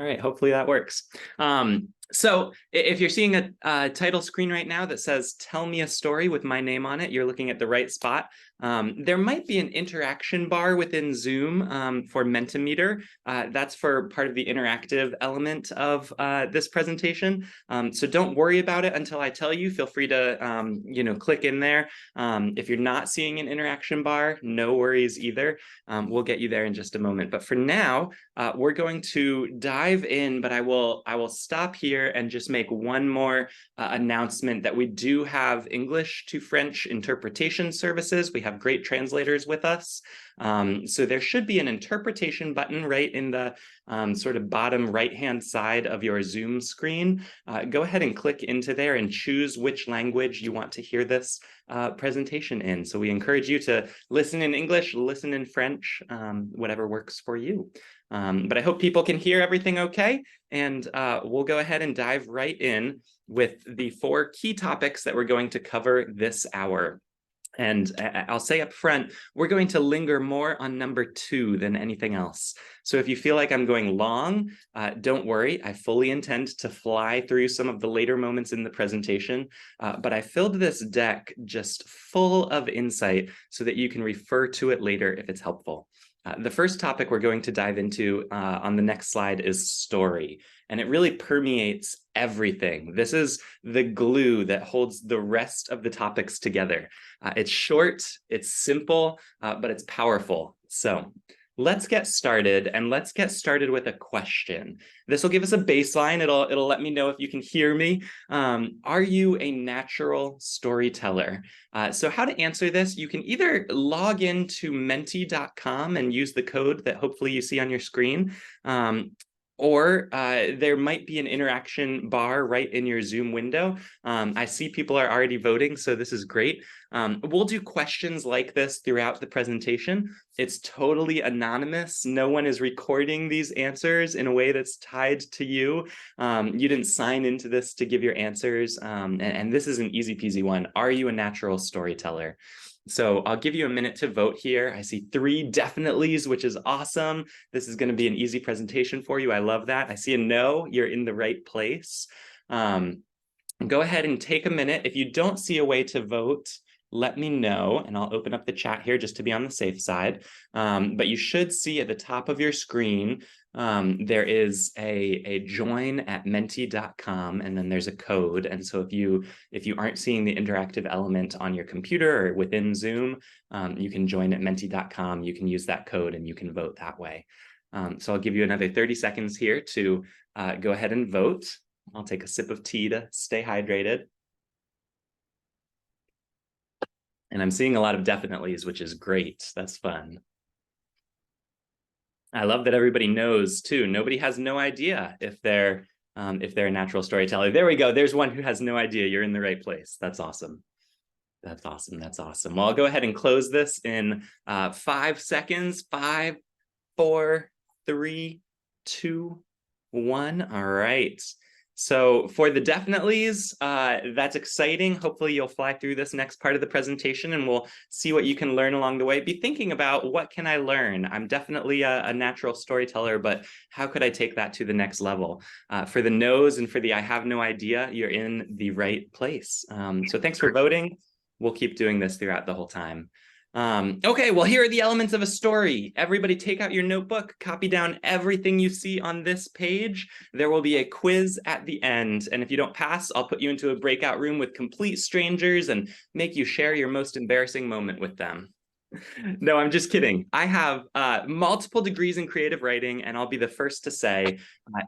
All right, hopefully that works. So if you're seeing a title screen right now that says, "Tell me a story" with my name on it, you're looking at the right spot. There might be an interaction bar within Zoom for Mentimeter. That's for part of the interactive element of this presentation. So don't worry about it until I tell you. Feel free to click in there. If you're not seeing an interaction bar, no worries either. We'll get you there in just a moment. But for now, we're going to dive in, but I will stop here and just make one more announcement that we do have English to French interpretation services. We have great translators with us. So there should be an interpretation button right in the sort of bottom right-hand side of your Zoom screen. Go ahead and click into there and choose which language you want to hear this presentation in. So we encourage you to listen in English, listen in French, whatever works for you. But I hope people can hear everything okay. And we'll go ahead and dive right in with the 4 key topics that we're going to cover this hour. And I'll say up front, we're going to linger more on number 2 than anything else. So if you feel like I'm going long, don't worry. I fully intend to fly through some of the later moments in the presentation, but I filled this deck just full of insight so that you can refer to it later if it's helpful. The first topic we're going to dive into on the next slide is story, and it really permeates everything. This is the glue that holds the rest of the topics together. It's short, it's simple, but it's powerful. So let's get started, and let's get started with a question. This will give us a baseline. It'll let me know if you can hear me. Are you a natural storyteller? So how to answer this, you can either log into menti.com and use the code that hopefully you see on your screen, or there might be an interaction bar right in your Zoom window. I see people are already voting, so this is great. We'll do questions like this throughout the presentation. It's totally anonymous. No one is recording these answers in a way that's tied to you. You didn't sign into this to give your answers. And this is an easy peasy one. Are you a natural storyteller? So I'll give you a minute to vote here. I see 3 definitelys, which is awesome. This is going to be an easy presentation for you. I love that. I see a no. You're in the right place. Go ahead and take a minute. If you don't see a way to vote, let me know, and I'll open up the chat here just to be on the safe side. But you should see at the top of your screen, there is a join at menti.com, and then there's a code. And so if you aren't seeing the interactive element on your computer or within Zoom, you can join at menti.com. You can use that code and you can vote that way. So I'll give you another 30 seconds here to go ahead and vote. I'll take a sip of tea to stay hydrated. And I'm seeing a lot of definitelys, which is great. That's fun. I love that everybody knows too. Nobody has no idea if they're a natural storyteller. There we go. There's one who has no idea. You're in the right place. That's awesome. That's awesome. That's awesome. Well, I'll go ahead and close this in 5 seconds. 5, 4, 3, 2, 1. All right. So for the definitelys, that's exciting. Hopefully you'll fly through this next part of the presentation and we'll see what you can learn along the way. Be thinking about, what can I learn? I'm definitely a natural storyteller, but how could I take that to the next level? For the no's and for the I have no idea, you're in the right place. So thanks for voting. We'll keep doing this throughout the whole time. Okay, well, here are the elements of a story. Everybody take out your notebook, copy down everything you see on this page. There will be a quiz at the end, and if you don't pass, I'll put you into a breakout room with complete strangers and make you share your most embarrassing moment with them. No, I'm just kidding. I have multiple degrees in creative writing, and I'll be the first to say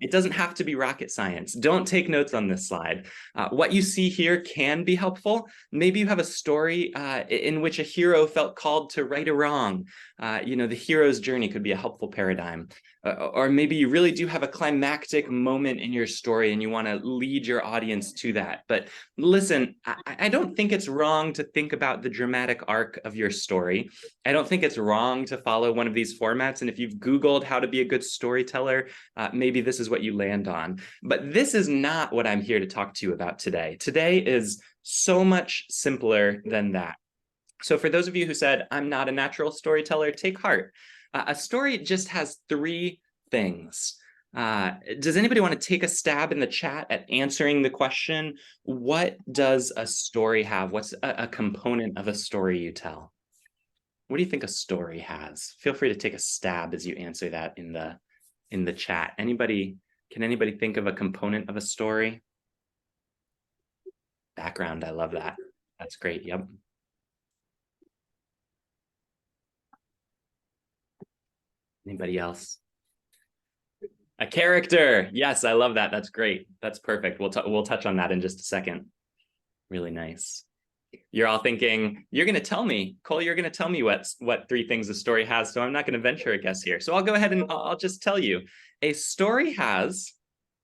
it doesn't have to be rocket science. Don't take notes on this slide. What you see here can be helpful. Maybe you have a story in which a hero felt called to right a wrong. The hero's journey could be a helpful paradigm. Or maybe you really do have a climactic moment in your story and you want to lead your audience to that. But listen, I don't think it's wrong to think about the dramatic arc of your story. I don't think it's wrong to follow one of these formats. And if you've Googled how to be a good storyteller, maybe this is what you land on. But this is not what I'm here to talk to you about today. Today is so much simpler than that. So for those of you who said, I'm not a natural storyteller, take heart. A story just has 3 things. Does anybody want to take a stab in the chat at answering the question, what does a story have? What's a component of a story you tell? What do you think a story has? Feel free to take a stab as you answer that in the chat. Can anybody think of a component of a story? Background, I love that. That's great. Yep. Anybody else? A character. Yes, I love that. That's great. That's perfect. We'll touch on that in just a second. Really nice. You're all thinking, you're going to tell me, Cole, you're going to tell me what three things a story has. So I'm not going to venture a guess here. So I'll go ahead and I'll just tell you. A story has,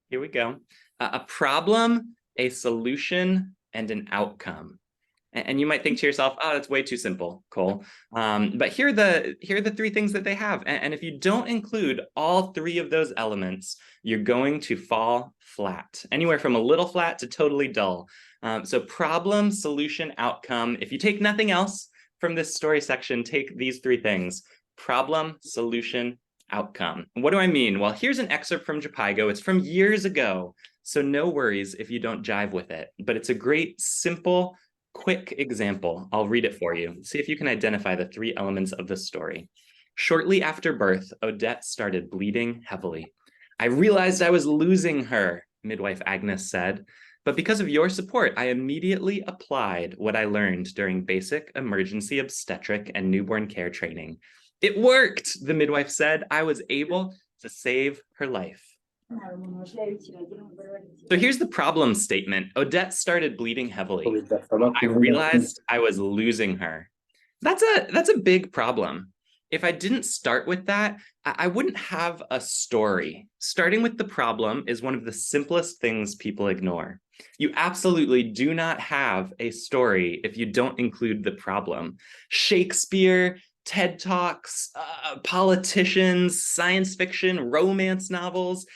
here we go, a problem, a solution, and an outcome. And you might think to yourself, oh, that's way too simple, Cole. But here are the three things that they have. And if you don't include all three of those elements, you're going to fall flat, anywhere from a little flat to totally dull. So problem, solution, outcome. If you take nothing else from this story section, take these three things: problem, solution, outcome. What do I mean? Well, here's an excerpt from Japaigo. It's from years ago, so no worries if you don't jive with it. But it's a great, simple, quick example. I'll read it for you. See if you can identify the three elements of the story. Shortly after birth, Odette started bleeding heavily. I realized I was losing her, midwife Agnes said. But because of your support, I immediately applied what I learned during basic emergency obstetric and newborn care training. It worked, the midwife said. I was able to save her life. So here's the problem statement. Odette started bleeding heavily. I realized I was losing her. That's a big problem. If I didn't start with that, I wouldn't have a story. Starting with the problem is one of the simplest things people ignore. You absolutely do not have a story if you don't include the problem. Shakespeare, TED Talks, politicians, science fiction, romance novels,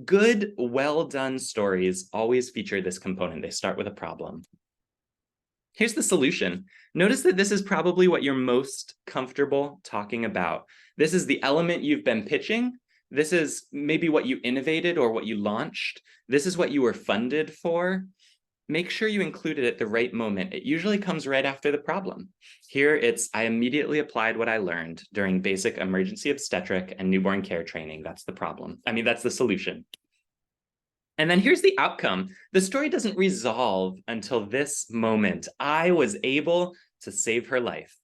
good, well-done stories always feature this component. They start with a problem. Here's the solution. Notice that this is probably what you're most comfortable talking about. This is the element you've been pitching. This is maybe what you innovated or what you launched. This is what you were funded for. Make sure you include it at the right moment. It usually comes right after the problem. Here it's, I immediately applied what I learned during basic emergency obstetric and newborn care training. That's the problem. I mean, that's the solution. And then here's the outcome. The story doesn't resolve until this moment. I was able to save her life.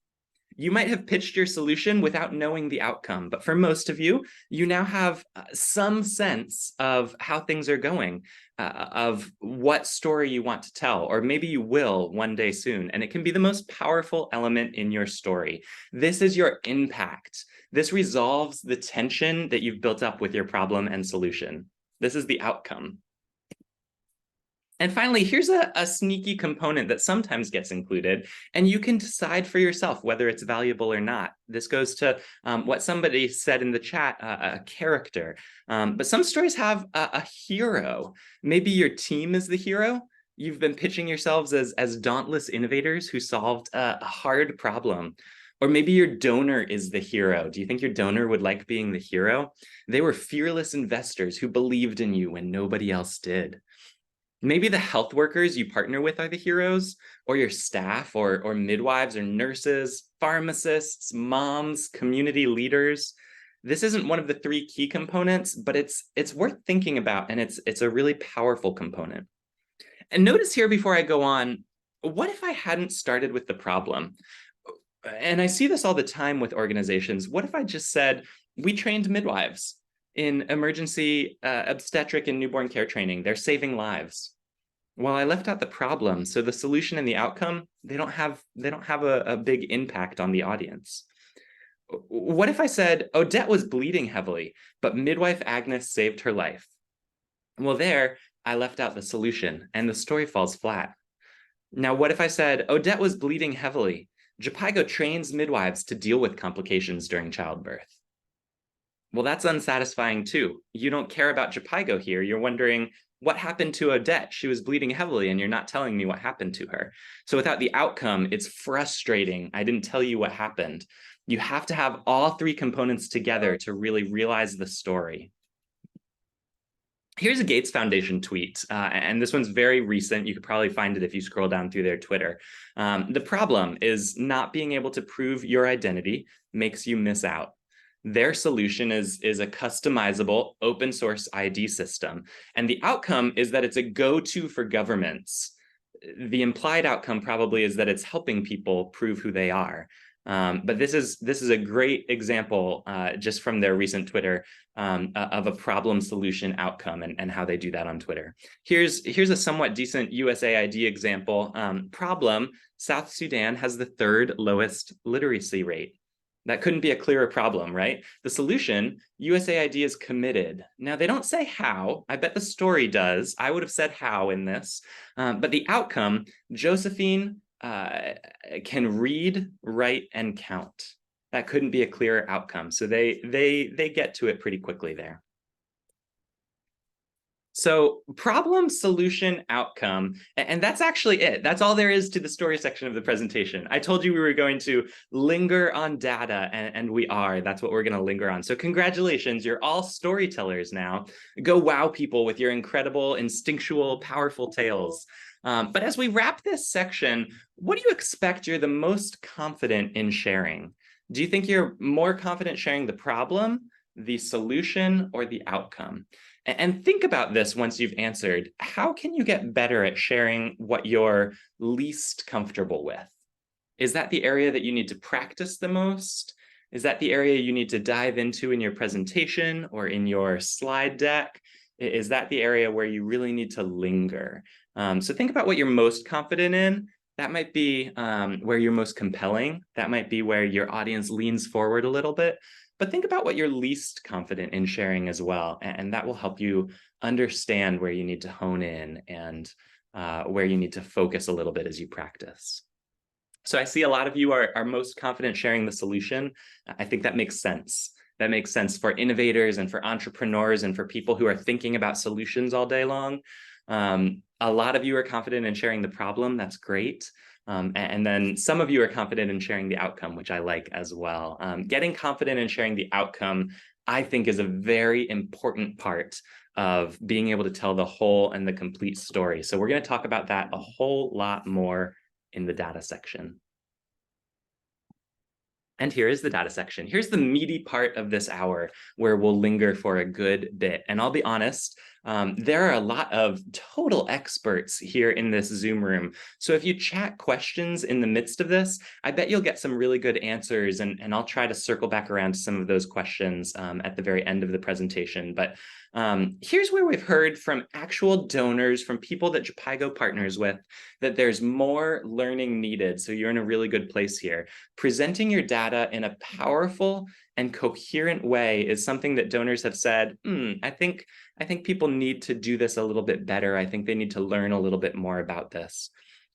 You might have pitched your solution without knowing the outcome, but for most of you, you now have some sense of how things are going, of what story you want to tell, or maybe you will one day soon, and it can be the most powerful element in your story. This is your impact. This resolves the tension that you've built up with your problem and solution. This is the outcome. And finally, here's a sneaky component that sometimes gets included, and you can decide for yourself whether it's valuable or not. This goes to what somebody said in the chat, a character. But some stories have a hero. Maybe your team is the hero. You've been pitching yourselves as dauntless innovators who solved a hard problem. Or maybe your donor is the hero. Do you think your donor would like being the hero? They were fearless investors who believed in you when nobody else did. Maybe the health workers you partner with are the heroes, or your staff, or midwives, or nurses, pharmacists, moms, community leaders. This isn't one of the three key components, but it's worth thinking about, and it's a really powerful component. And notice here before I go on, what if I hadn't started with the problem? And I see this all the time with organizations. What if I just said, we trained midwives in emergency obstetric and newborn care training? They're saving lives. Well, I left out the problem, so the solution and the outcome, they don't have a big impact on the audience. What if I said, Odette was bleeding heavily, but midwife Agnes saved her life? Well, there, I left out the solution, and the story falls flat. Now, what if I said, Odette was bleeding heavily? Japaigo trains midwives to deal with complications during childbirth. Well, that's unsatisfying too. You don't care about Japaigo here. You're wondering, what happened to Odette? She was bleeding heavily and you're not telling me what happened to her. So without the outcome, it's frustrating. I didn't tell you what happened. You have to have all three components together to really realize the story. Here's a Gates Foundation tweet, and this one's very recent. You could probably find it if you scroll down through their Twitter. The problem is not being able to prove your identity makes you miss out. Their solution is a customizable open source ID system. And the outcome is that it's a go-to for governments. The implied outcome probably is that it's helping people prove who they are. But this is a great example just from their recent Twitter of a problem solution outcome and how they do that on Twitter. Here's a somewhat decent USAID example. Problem, South Sudan has the third lowest literacy rate. That couldn't be a clearer problem, right? The solution, USAID is committed. Now, they don't say how. I bet the story does. I would have said how in this. But the outcome, Josephine can read, write, and count. That couldn't be a clearer outcome. So they get to it pretty quickly there. So problem, solution, outcome, and that's actually it. That's all there is to the story section of the presentation. I told you we were going to linger on data, and we are. That's what we're going to linger on. So congratulations, you're all storytellers now. Go wow people with your incredible, instinctual, powerful tales. But as we wrap this section, what do you expect you're the most confident in sharing? Do you think you're more confident sharing the problem, the solution, or the outcome? And think about this once you've answered. How can you get better at sharing what you're least comfortable with? Is that the area that you need to practice the most? Is that the area you need to dive into in your presentation or in your slide deck? Is that the area where you really need to linger? So think about what you're most confident in. That might be where you're most compelling. That might be where your audience leans forward a little bit. But think about what you're least confident in sharing as well. And that will help you understand where you need to hone in and where you need to focus a little bit as you practice. So I see a lot of you are most confident sharing the solution. I think that makes sense. That makes sense for innovators and for entrepreneurs and for people who are thinking about solutions all day long. A lot of you are confident in sharing the problem. That's great. And then some of you are confident in sharing the outcome, which I like as well. Getting confident in sharing the outcome, I think, is a very important part of being able to tell the whole and the complete story. So we're going to talk about that a whole lot more in the data section. And here is the data section. Here's the meaty part of this hour where we'll linger for a good bit. And I'll be honest, there are a lot of total experts here in this Zoom room. So if you chat questions in the midst of this, I bet you'll get some really good answers. And I'll try to circle back around to some of those questions at the very end of the presentation. But here's where we've heard from actual donors, from people that Jhpiego partners with, that there's more learning needed. So you're in a really good place here. Presenting your data in a powerful and coherent way is something that donors have said, I think people need to do this a little bit better. I think they need to learn a little bit more about this.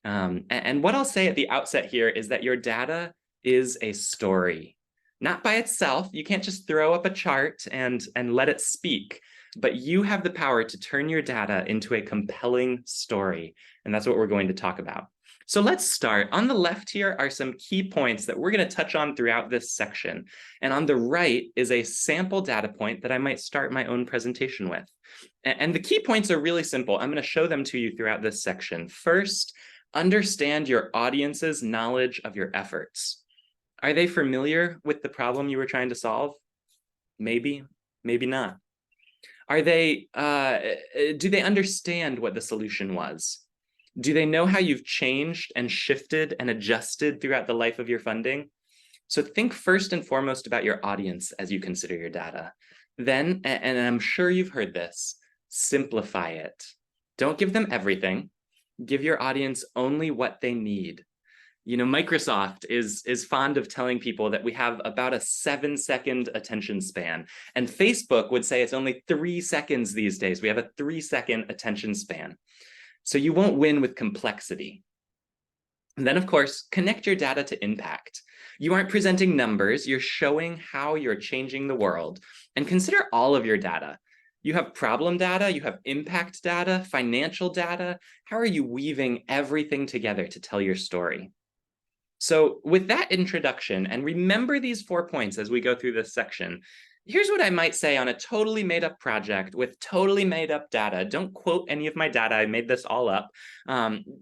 And what I'll say at the outset here is that your data is a story. Not by itself. You can't just throw up a chart and let it speak. But you have the power to turn your data into a compelling story. And that's what we're going to talk about. So let's start. On the left here are some key points that we're going to touch on throughout this section. And on the right is a sample data point that I might start my own presentation with. And the key points are really simple. I'm going to show them to you throughout this section. First, understand your audience's knowledge of your efforts. Are they familiar with the problem you were trying to solve? Maybe, maybe not. Are they, do they understand what the solution was? Do they know how you've changed and shifted and adjusted throughout the life of your funding? So think first and foremost about your audience as you consider your data. Then, and I'm sure you've heard this, simplify it. Don't give them everything. Give your audience only what they need. You know, Microsoft is fond of telling people that we have about a 7-second attention span. And Facebook would say it's only 3 seconds these days. We have a 3-second attention span. So you won't win with complexity. And then, of course, connect your data to impact. You aren't presenting numbers. You're showing how you're changing the world. And consider all of your data. You have problem data, you have impact data, financial data. How are you weaving everything together to tell your story? So with that introduction, and remember these 4 points as we go through this section, Here's what I might say on a totally made up project with totally made up data. Don't quote any of my data. I made this all up.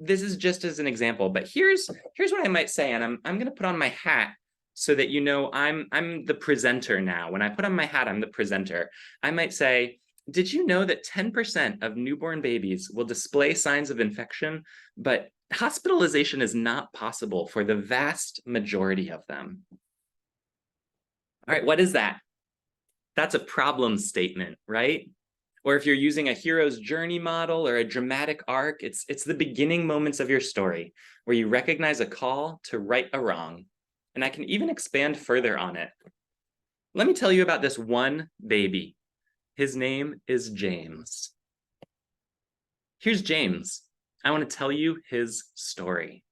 This is just as an example, but here's what I might say, and I'm going to put on my hat so that you know I'm the presenter now. When I put on my hat, I'm the presenter. I might say, did you know that 10% of newborn babies will display signs of infection, but hospitalization is not possible for the vast majority of them? All right, what is that? That's a problem statement, right? Or if you're using a hero's journey model or a dramatic arc, it's the beginning moments of your story where you recognize a call to right a wrong. And I can even expand further on it. Let me tell you about this one baby. His name is James. Here's James. I want to tell you his story.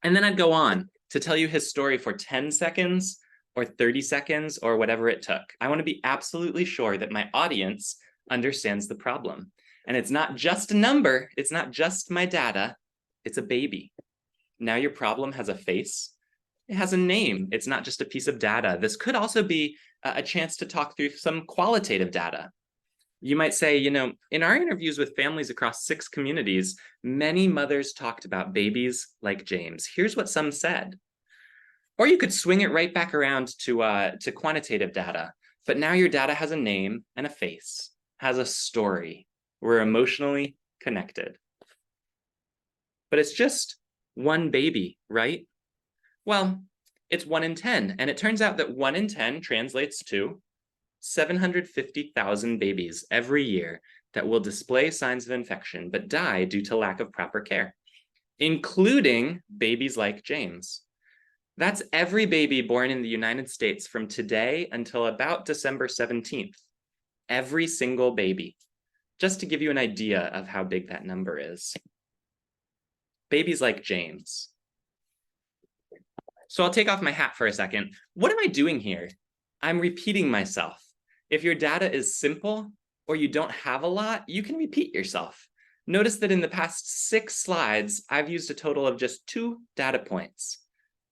And then I'd go on to tell you his story for 10 seconds or 30 seconds or whatever it took. I want to be absolutely sure that my audience understands the problem. And it's not just a number, it's not just my data, it's a baby. Now your problem has a face, it has a name, it's not just a piece of data. This could also be a chance to talk through some qualitative data. You might say, you know, in our interviews with families across 6 communities, many mothers talked about babies like James. Here's what some said. Or you could swing it right back around to quantitative data. But now your data has a name and a face, has a story. We're emotionally connected. But it's just one baby, right? Well, it's 1 in 10. And it turns out that 1 in 10 translates to 750,000 babies every year that will display signs of infection but die due to lack of proper care, including babies like James. That's every baby born in the United States from today until about December 17th. Every single baby. Just to give you an idea of how big that number is. Babies like James. So I'll take off my hat for a second. What am I doing here? I'm repeating myself. If your data is simple or you don't have a lot, you can repeat yourself. Notice that in the past 6 slides, I've used a total of just 2 data points.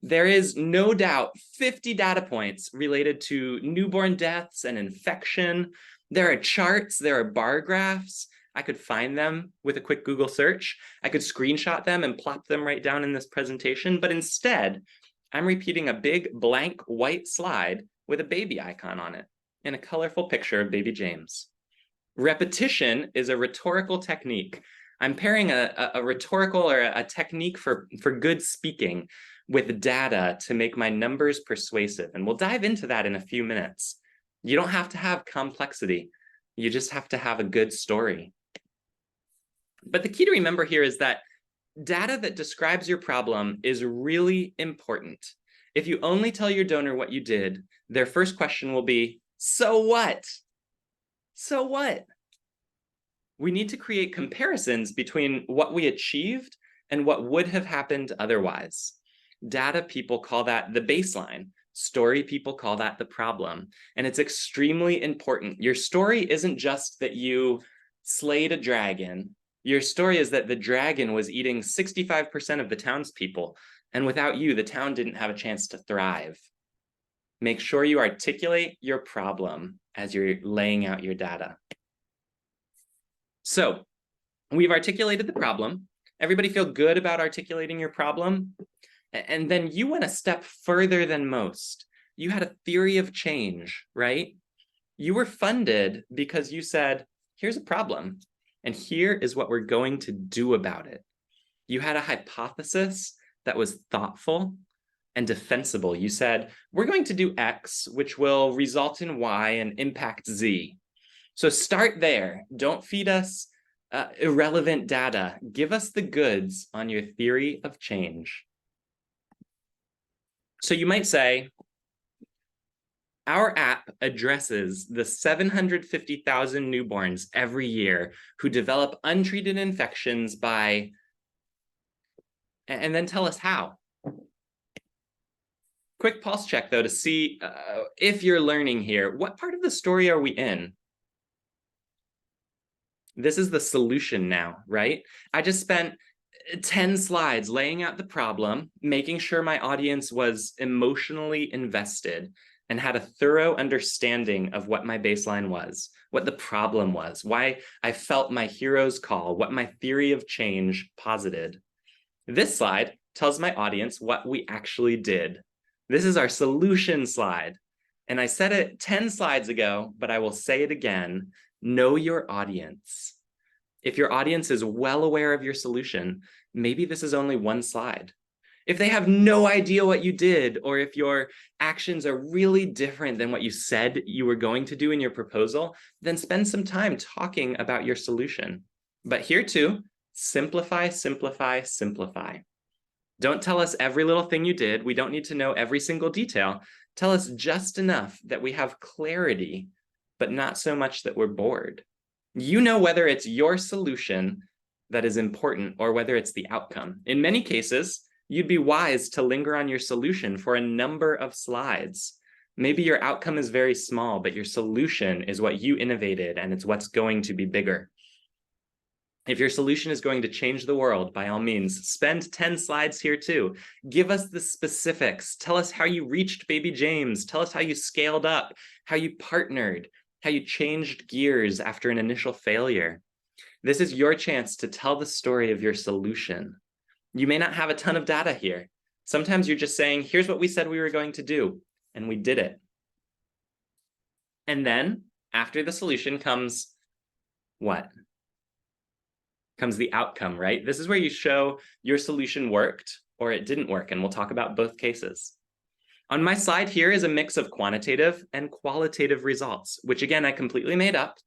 There is no doubt 50 data points related to newborn deaths and infection. There are charts, there are bar graphs. I could find them with a quick Google search. I could screenshot them and plop them right down in this presentation, but instead, I'm repeating a big blank white slide with a baby icon on it and a colorful picture of baby James. Repetition is a rhetorical technique. I'm pairing a rhetorical or a technique for good speaking with data to make my numbers persuasive. And we'll dive into that in a few minutes. You don't have to have complexity. You just have to have a good story. But the key to remember here is that data that describes your problem is really important. If you only tell your donor what you did, their first question will be, so what? So what? We need to create comparisons between what we achieved and what would have happened otherwise. Data people call that the baseline. Story people call that the problem. And it's extremely important. Your story isn't just that you slayed a dragon. Your story is that the dragon was eating 65% of the townspeople. And without you, the town didn't have a chance to thrive. Make sure you articulate your problem as you're laying out your data. So we've articulated the problem. Everybody feel good about articulating your problem? And then you went a step further than most. You had a theory of change, right? You were funded because you said, here's a problem, and here is what we're going to do about it. You had a hypothesis that was thoughtful and defensible. You said, we're going to do X, which will result in Y and impact Z. So start there. Don't feed us irrelevant data. Give us the goods on your theory of change. So you might say, our app addresses the 750,000 newborns every year who develop untreated infections by, and then tell us how. Quick pulse check, though, to see if you're learning here. What part of the story are we in? This is the solution now, right? I just spent 10 slides laying out the problem, making sure my audience was emotionally invested. and had a thorough understanding of what my baseline was, what the problem was, why I felt my hero's call, what my theory of change posited. This slide tells my audience what we actually did. This is our solution slide. And I said it 10 slides ago, but I will say it again. Know your audience. If your audience is well aware of your solution, maybe this is only one slide. If they have no idea what you did, or if your actions are really different than what you said you were going to do in your proposal, then spend some time talking about your solution. But here too, simplify, simplify, simplify. Don't tell us every little thing you did. We don't need to know every single detail. Tell us just enough that we have clarity, but not so much that we're bored. You know whether it's your solution that is important or whether it's the outcome. In many cases, you'd be wise to linger on your solution for a number of slides. Maybe your outcome is very small, but your solution is what you innovated and it's what's going to be bigger. If your solution is going to change the world, by all means, spend 10 slides here too. Give us the specifics. Tell us how you reached baby James. Tell us how you scaled up, how you partnered, how you changed gears after an initial failure. This is your chance to tell the story of your solution. You may not have a ton of data here. Sometimes you're just saying, here's what we said we were going to do, and we did it. And then after the solution comes what? Comes the outcome, right? This is where you show your solution worked or it didn't work, and we'll talk about both cases. On my slide here is a mix of quantitative and qualitative results, which again, I completely made up,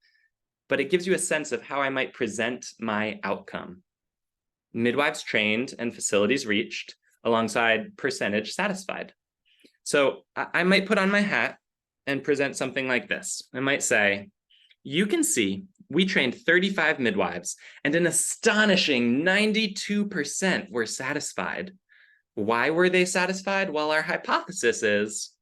but it gives you a sense of how I might present my outcome. Midwives trained and facilities reached alongside percentage satisfied. So I might put on my hat and present something like this. I might say, you can see we trained 35 midwives and an astonishing 92% were satisfied. Why were they satisfied? Well, our hypothesis is,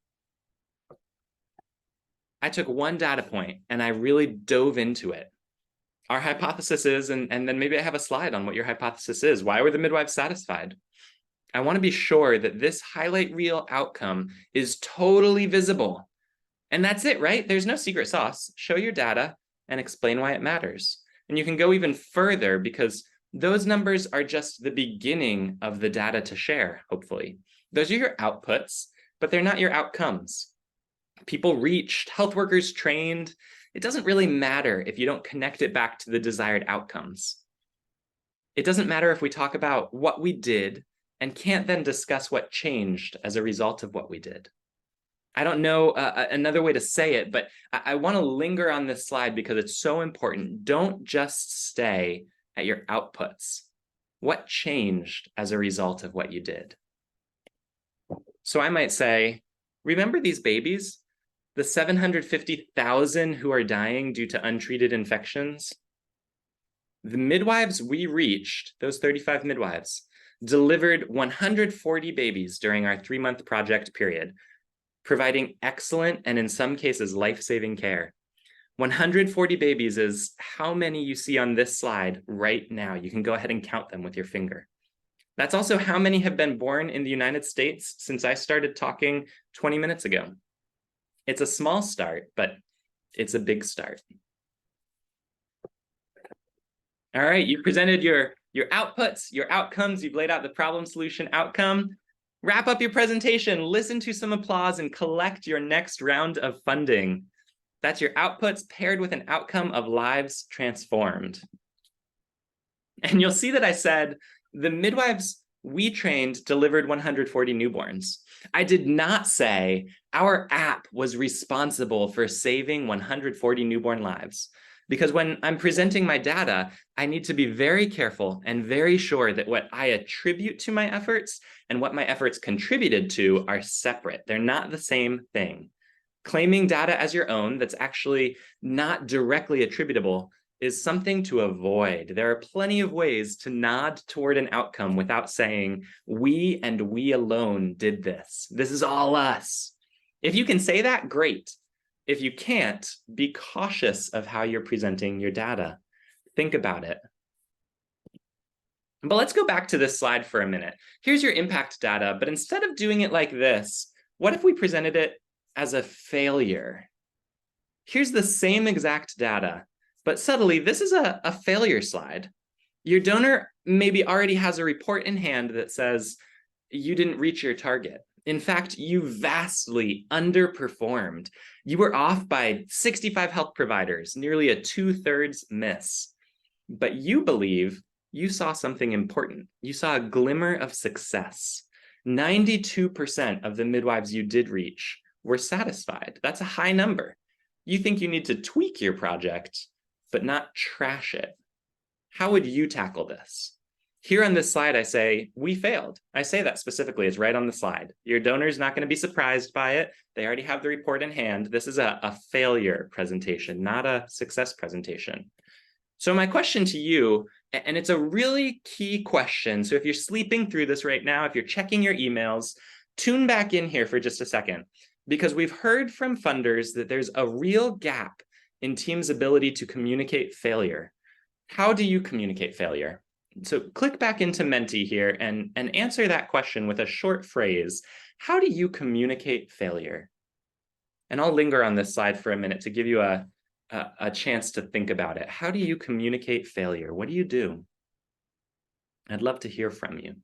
I took one data point and I really dove into it. Our hypothesis is, and then maybe I have a slide on what your hypothesis is. Why were the midwives satisfied? I want to be sure that this highlight reel outcome is totally visible. And that's it, right? There's no secret sauce. Show your data and explain why it matters. And you can go even further because those numbers are just the beginning of the data to share, hopefully. Those are your outputs, but they're not your outcomes. People reached, health workers trained. It doesn't really matter if you don't connect it back to the desired outcomes. It doesn't matter if we talk about what we did and can't then discuss what changed as a result of what we did. I don't know another way to say it, but I want to linger on this slide because it's so important. Don't just stay at your outputs. What changed as a result of what you did? So I might say, remember these babies? The 750,000 who are dying due to untreated infections? The midwives we reached, those 35 midwives, delivered 140 babies during our 3-month project period, providing excellent and in some cases life-saving care. 140 babies is how many you see on this slide right now. You can go ahead and count them with your finger. That's also how many have been born in the United States since I started talking 20 minutes ago. It's a small start, but it's a big start. All right, you presented your outputs, your outcomes, you've laid out the problem, solution, outcome. Wrap up your presentation, listen to some applause, and collect your next round of funding. That's your outputs paired with an outcome of lives transformed. And you'll see that I said the midwives we trained delivered 140 newborns. I did not say our app was responsible for saving 140 newborn lives. Because when I'm presenting my data, I need to be very careful and very sure that what I attribute to my efforts and what my efforts contributed to are separate. They're not the same thing. Claiming data as your own that's actually not directly attributable is something to avoid. There are plenty of ways to nod toward an outcome without saying, we and we alone did this. This is all us. If you can say that, great. If you can't, be cautious of how you're presenting your data. Think about it. But let's go back to this slide for a minute. Here's your impact data, but instead of doing it like this, what if we presented it as a failure. Here's the same exact data, but subtly, this is a failure slide. Your donor maybe already has a report in hand that says you didn't reach your target. In fact, you vastly underperformed. You were off by 65 health providers, nearly a 2/3 miss. But you believe you saw something important. You saw a glimmer of success. 92% of the midwives you did reach were satisfied. That's a high number. You think you need to tweak your project, but not trash it. How would you tackle this? Here on this slide, I say, we failed. I say that specifically, it's right on the slide. Your donor's not gonna be surprised by it. They already have the report in hand. This is a failure presentation, not a success presentation. So my question to you, and it's a really key question. So if you're sleeping through this right now, if you're checking your emails, tune back in here for just a second, because we've heard from funders that there's a real gap in teams' ability to communicate failure. How do you communicate failure? So click back into Menti here and answer that question with a short phrase. How do you communicate failure? And I'll linger on this slide for a minute to give you a chance to think about it. How do you communicate failure? What do you do? I'd love to hear from you.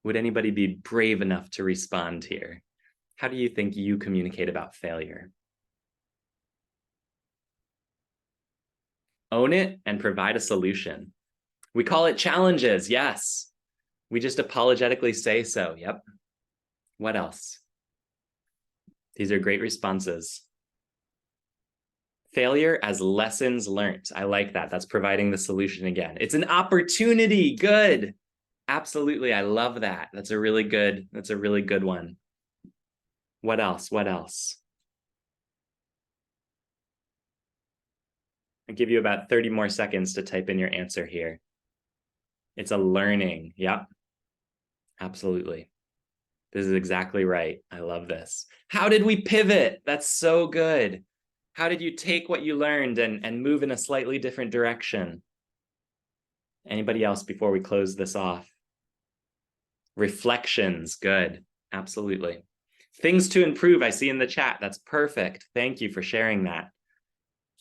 Would anybody be brave enough to respond here? How do you think you communicate about failure? Own it and provide a solution. We call it challenges, yes. We just apologetically say so, yep. What else? These are great responses. Failure as lessons learned. I like that. That's providing the solution again. It's an opportunity. Good. Absolutely. I love that. That's a really good one. What else? What else? I'll give you about 30 more seconds to type in your answer here. It's a learning. Yep. Absolutely. This is exactly right. I love this. How did we pivot? That's so good. How did you take what you learned and move in a slightly different direction? Anybody else before we close this off? Reflections. Good. Absolutely. Things to improve, I see in the chat. That's perfect. Thank you for sharing that.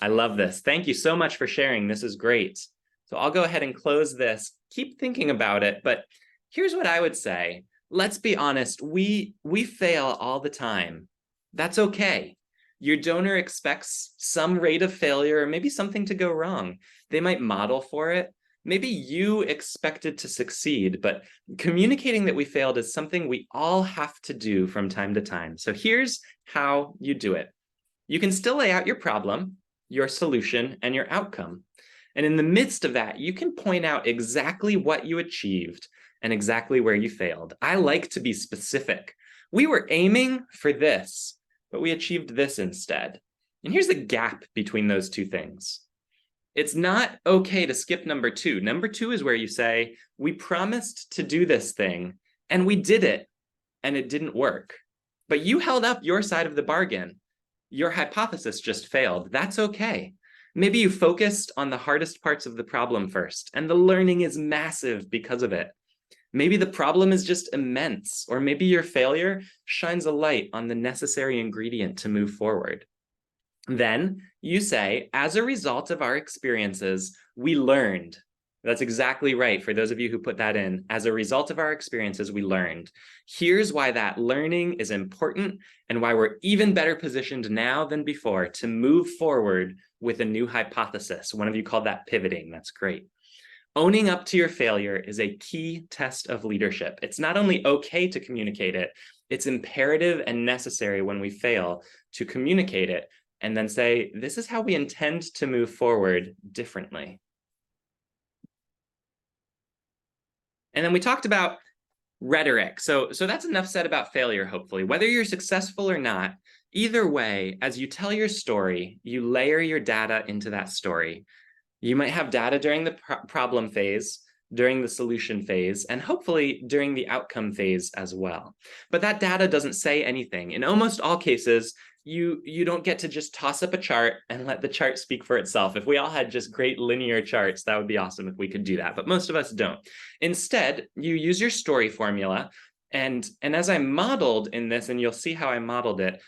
I love this. Thank you so much for sharing. This is great. So I'll go ahead and close this. Keep thinking about it, but here's what I would say. Let's be honest, we fail all the time. That's okay. Your donor expects some rate of failure or maybe something to go wrong. They might model for it. Maybe you expected to succeed, but communicating that we failed is something we all have to do from time to time. So here's how you do it. You can still lay out your problem, your solution, and your outcome. And in the midst of that, you can point out exactly what you achieved and exactly where you failed. I like to be specific. We were aiming for this, but we achieved this instead. And here's the gap between those two things. It's not okay to skip number 2. Number 2 is where you say, we promised to do this thing, and we did it, and it didn't work. But you held up your side of the bargain. Your hypothesis just failed. That's okay. Maybe you focused on the hardest parts of the problem first, and the learning is massive because of it. Maybe the problem is just immense, or maybe your failure shines a light on the necessary ingredient to move forward. Then you say, as a result of our experiences, we learned. That's exactly right. For those of you who put that in, as a result of our experiences, we learned. Here's why that learning is important and why we're even better positioned now than before to move forward with a new hypothesis. One of you called that pivoting. That's great. Owning up to your failure is a key test of leadership. It's not only okay to communicate it, it's imperative and necessary when we fail to communicate it and then say, this is how we intend to move forward differently. And then we talked about rhetoric. So that's enough said about failure, hopefully. Whether you're successful or not, either way, as you tell your story, you layer your data into that story. You might have data during the problem phase. during the solution phase, and hopefully during the outcome phase as well. But that data doesn't say anything. In almost all cases, you don't get to just toss up a chart and let the chart speak for itself. If we all had just great linear charts, that would be awesome if we could do that, but most of us don't. Instead, you use your story formula, and as I modeled in this, and you'll see how I modeled it,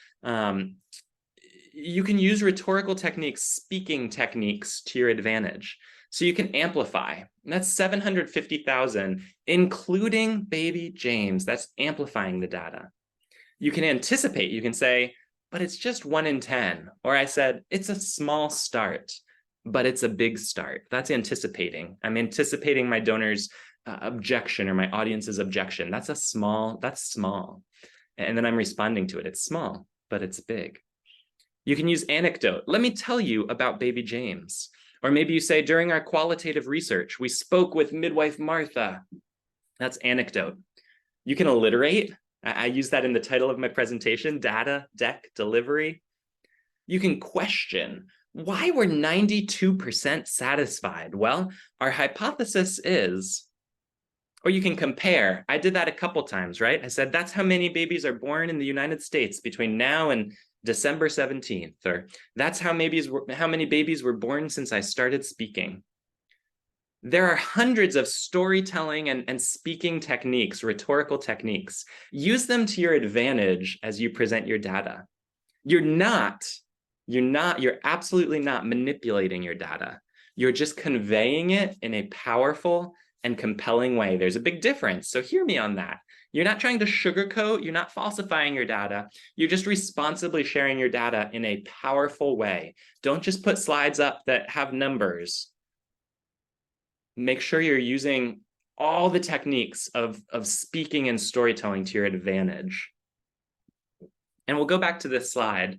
you can use rhetorical techniques, speaking techniques to your advantage. So you can amplify, and that's 750,000, including baby James. That's amplifying the data. You can anticipate, you can say, but it's just 1 in 10. Or I said, it's a small start, but it's a big start. That's anticipating. I'm anticipating my donor's objection or my audience's objection. That's small. And then I'm responding to it. It's small, but it's big. You can use anecdote. Let me tell you about baby James. Or maybe you say, during our qualitative research, we spoke with midwife Martha. That's anecdote. You can alliterate. I use that in the title of my presentation, data, deck, delivery. You can question. Why were 92% satisfied? Well, our hypothesis is, or you can compare. I did that a couple times, right? I said, that's how many babies are born in the United States between now and December 17th, or that's how many babies were born since I started speaking. There are hundreds of storytelling and speaking techniques, rhetorical techniques. Use them to your advantage as you present your data. You're absolutely not manipulating your data. You're just conveying it in a powerful and compelling way. There's a big difference, so hear me on that. You're not trying to sugarcoat, you're not falsifying your data, you're just responsibly sharing your data in a powerful way. Don't just put slides up that have numbers. Make sure you're using all the techniques of speaking and storytelling to your advantage. And we'll go back to this slide.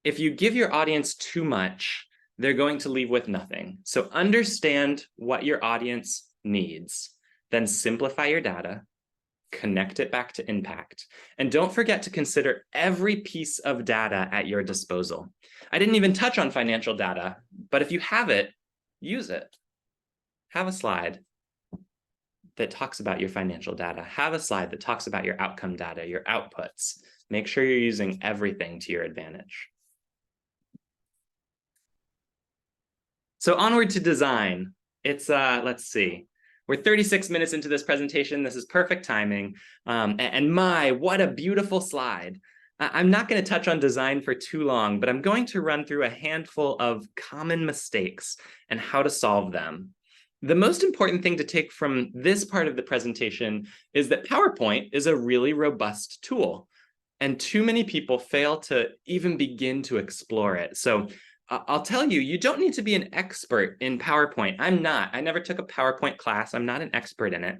If you give your audience too much, they're going to leave with nothing. So understand what your audience needs, then simplify your data, connect it back to impact, and don't forget to consider every piece of data at your disposal. I didn't even touch on financial data, but if you have it, use it. Have a slide that talks about your financial data. Have a slide that talks about your outcome data, your outputs. Make sure you're using everything to your advantage. So onward to design. It's, let's see. We're 36 minutes into this presentation. This is perfect timing. And my, what a beautiful slide. I'm not going to touch on design for too long, but I'm going to run through a handful of common mistakes and how to solve them. The most important thing to take from this part of the presentation is that PowerPoint is a really robust tool, and too many people fail to even begin to explore it. So I'll tell you, you don't need to be an expert in PowerPoint. I'm not. I never took a PowerPoint class. I'm not an expert in it.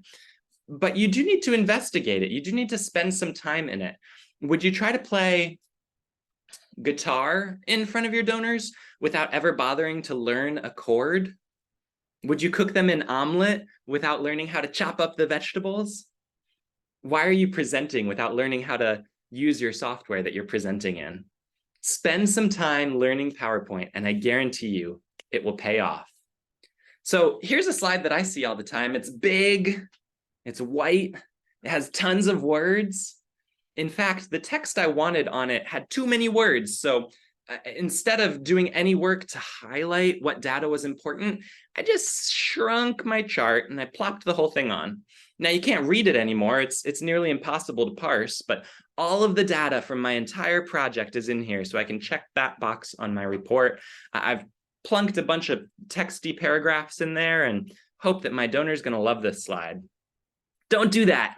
But you do need to investigate it. You do need to spend some time in it. Would you try to play guitar in front of your donors without ever bothering to learn a chord? Would you cook them an omelet without learning how to chop up the vegetables? Why are you presenting without learning how to use your software that you're presenting in? Spend some time learning PowerPoint, and I guarantee you it will pay off. So here's a slide that I see all the time. It's big, it's white, it has tons of words. In fact, the text I wanted on it had too many words. So instead of doing any work to highlight what data was important, I just shrunk my chart and I plopped the whole thing on. Now you can't read it anymore. It's nearly impossible to parse, but all of the data from my entire project is in here, so I can check that box on my report. I've plunked a bunch of texty paragraphs in there and hope that my donor is going to love this slide. Don't do that.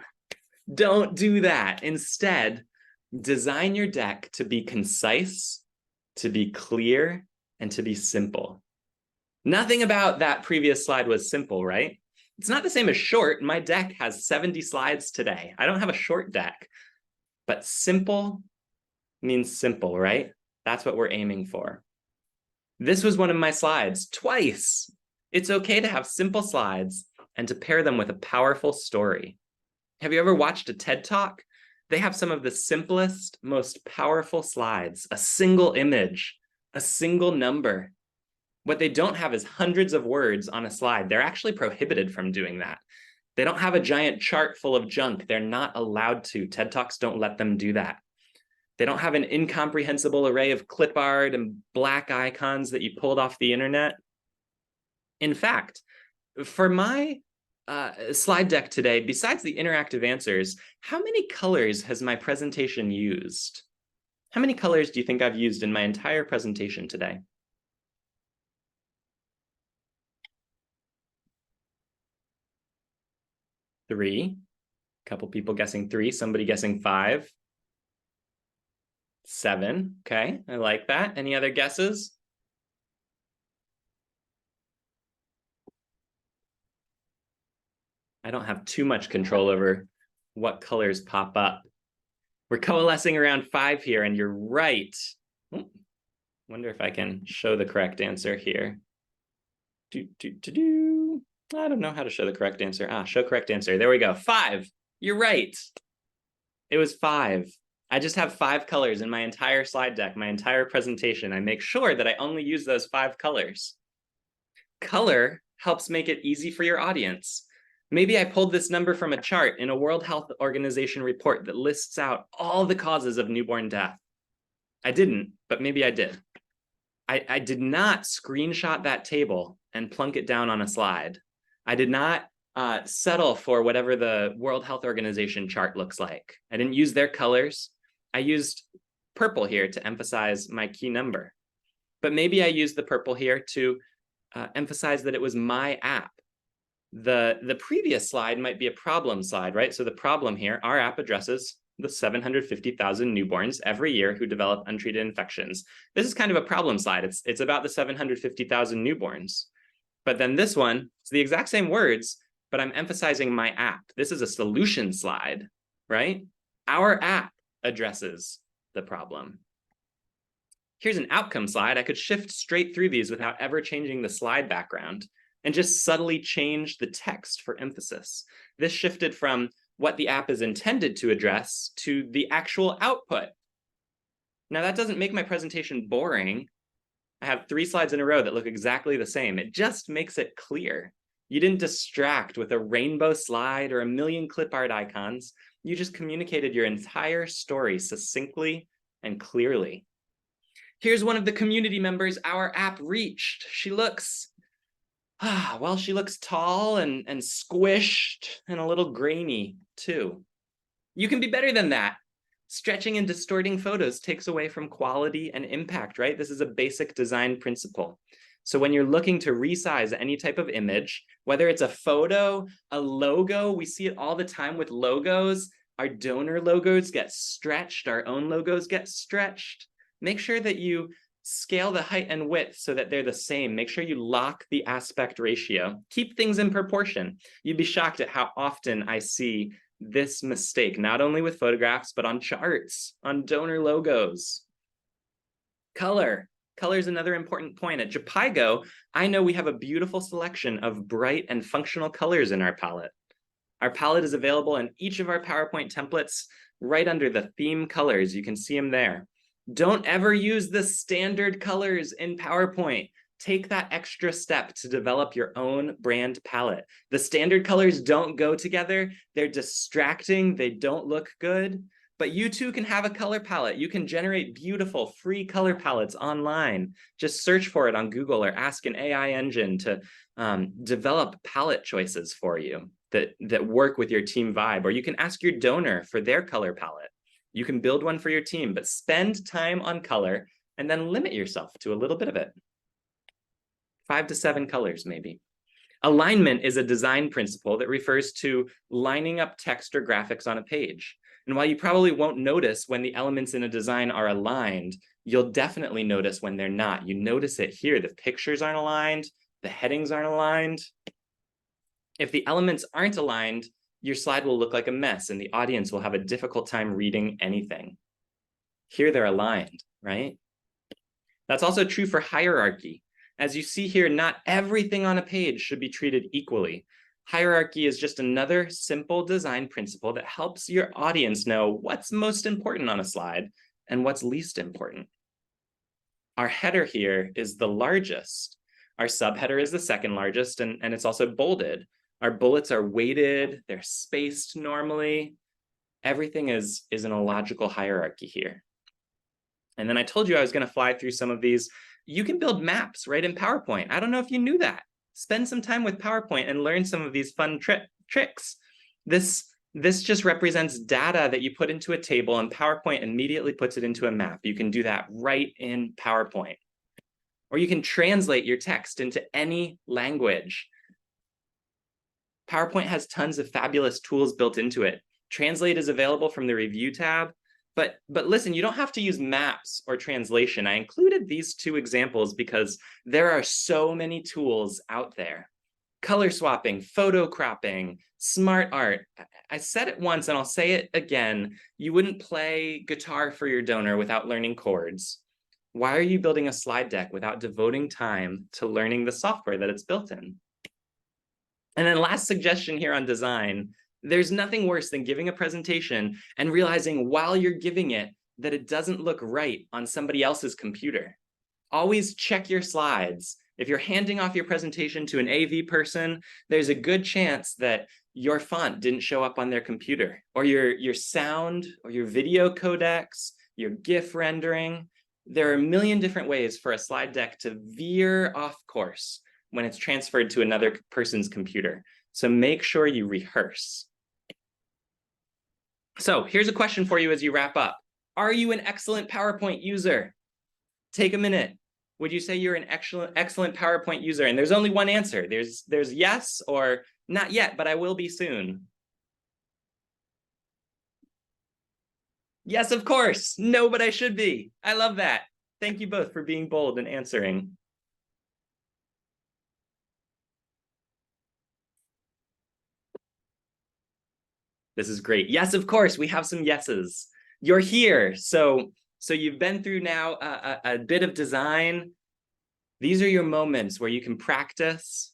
Don't do that. Instead, design your deck to be concise, to be clear, and to be simple. Nothing about that previous slide was simple, right? It's not the same as short. My deck has 70 slides today. I don't have a short deck, but simple means simple, right? That's what we're aiming for. This was one of my slides twice. It's okay to have simple slides and to pair them with a powerful story. Have you ever watched a TED Talk? They have some of the simplest, most powerful slides, a single image, a single number. What they don't have is hundreds of words on a slide. They're actually prohibited from doing that. They don't have a giant chart full of junk. They're not allowed to. TED Talks don't let them do that. They don't have an incomprehensible array of clip art and black icons that you pulled off the internet. In fact, for my slide deck today, besides the interactive answers, how many colors has my presentation used? How many colors do you think I've used in my entire presentation today? Three. A couple people guessing 3, somebody guessing 5. 7. Okay, I like that. Any other guesses? I don't have too much control over what colors pop up. We're coalescing around 5 here, and you're right. Wonder if I can show the correct answer here. I don't know how to show the correct answer. Show correct answer. There we go. 5. You're right. It was 5. I just have 5 colors in my entire slide deck, my entire presentation. I make sure that I only use those 5 colors. Color helps make it easy for your audience. Maybe I pulled this number from a chart in a World Health Organization report that lists out all the causes of newborn death. I didn't, but maybe I did. I did not screenshot that table and plunk it down on a slide. I did not settle for whatever the World Health Organization chart looks like. I didn't use their colors. I used purple here to emphasize my key number. But maybe I used the purple here to emphasize that it was my app. The previous slide might be a problem slide, right? So the problem here, our app addresses the 750,000 newborns every year who develop untreated infections. This is kind of a problem slide. It's about the 750,000 newborns. But then this one, it's the exact same words, but I'm emphasizing my app. This is a solution slide, right? Our app addresses the problem. Here's an outcome slide. I could shift straight through these without ever changing the slide background and just subtly change the text for emphasis. This shifted from what the app is intended to address to the actual output. Now that doesn't make my presentation boring. I have 3 slides in a row that look exactly the same. It just makes it clear. You didn't distract with a rainbow slide or a million clip art icons. You just communicated your entire story succinctly and clearly. Here's one of the community members our app reached. She looks, well, she looks tall and squished and a little grainy too. You can be better than that. Stretching and distorting photos takes away from quality and impact, right? This is a basic design principle. So when you're looking to resize any type of image, whether it's a photo, a logo, we see it all the time with logos. Our donor logos get stretched, our own logos get stretched. Make sure that you scale the height and width so that they're the same. Make sure you lock the aspect ratio. Keep things in proportion. You'd be shocked at how often I see this mistake, not only with photographs, but on charts, on donor logos. Color. Color is another important point. At Japaigo, I know we have a beautiful selection of bright and functional colors in our palette. Our palette is available in each of our PowerPoint templates right under the theme colors. You can see them there. Don't ever use the standard colors in PowerPoint. Take that extra step to develop your own brand palette. The standard colors don't go together. They're distracting. They don't look good. But you too can have a color palette. You can generate beautiful free color palettes online. Just search for it on Google or ask an AI engine to develop palette choices for you that work with your team vibe. Or you can ask your donor for their color palette. You can build one for your team, but spend time on color and then limit yourself to a little bit of it. 5 to 7 colors, maybe. Alignment is a design principle that refers to lining up text or graphics on a page. And while you probably won't notice when the elements in a design are aligned, you'll definitely notice when they're not. You notice it here. The pictures aren't aligned. The headings aren't aligned. If the elements aren't aligned, your slide will look like a mess and the audience will have a difficult time reading anything. Here they're aligned, right? That's also true for hierarchy. As you see here, not everything on a page should be treated equally. Hierarchy is just another simple design principle that helps your audience know what's most important on a slide and what's least important. Our header here is the largest. Our subheader is the second largest, and it's also bolded. Our bullets are weighted, they're spaced normally. Everything is in a logical hierarchy here. And then I told you I was going to fly through some of these. You can build maps right in PowerPoint. I don't know if you knew that. Spend some time with PowerPoint and learn some of these fun tricks. This just represents data that you put into a table, and PowerPoint immediately puts it into a map. You can do that right in PowerPoint. Or you can translate your text into any language. PowerPoint has tons of fabulous tools built into it. Translate is available from the review tab. But listen, you don't have to use maps or translation. I included these two examples because there are so many tools out there. Color swapping, photo cropping, smart art. I said it once and I'll say it again. You wouldn't play guitar for your donor without learning chords. Why are you building a slide deck without devoting time to learning the software that it's built in? And then last suggestion here on design, there's nothing worse than giving a presentation and realizing while you're giving it that it doesn't look right on somebody else's computer. Always check your slides. If you're handing off your presentation to an AV person, there's a good chance that your font didn't show up on their computer, or your sound, or your video codecs, your GIF rendering. There are a million different ways for a slide deck to veer off course when it's transferred to another person's computer. So make sure you rehearse. So here's a question for you as you wrap up. Are you an excellent PowerPoint user? Take a minute. Would you say you're an excellent PowerPoint user? And there's only one answer. There's yes or not yet, but I will be soon. Yes, of course. No, but I should be. I love that. Thank you both for being bold and answering. This is great. Yes, of course, we have some yeses. You're here. So you've been through now a bit of design. These are your moments where you can practice,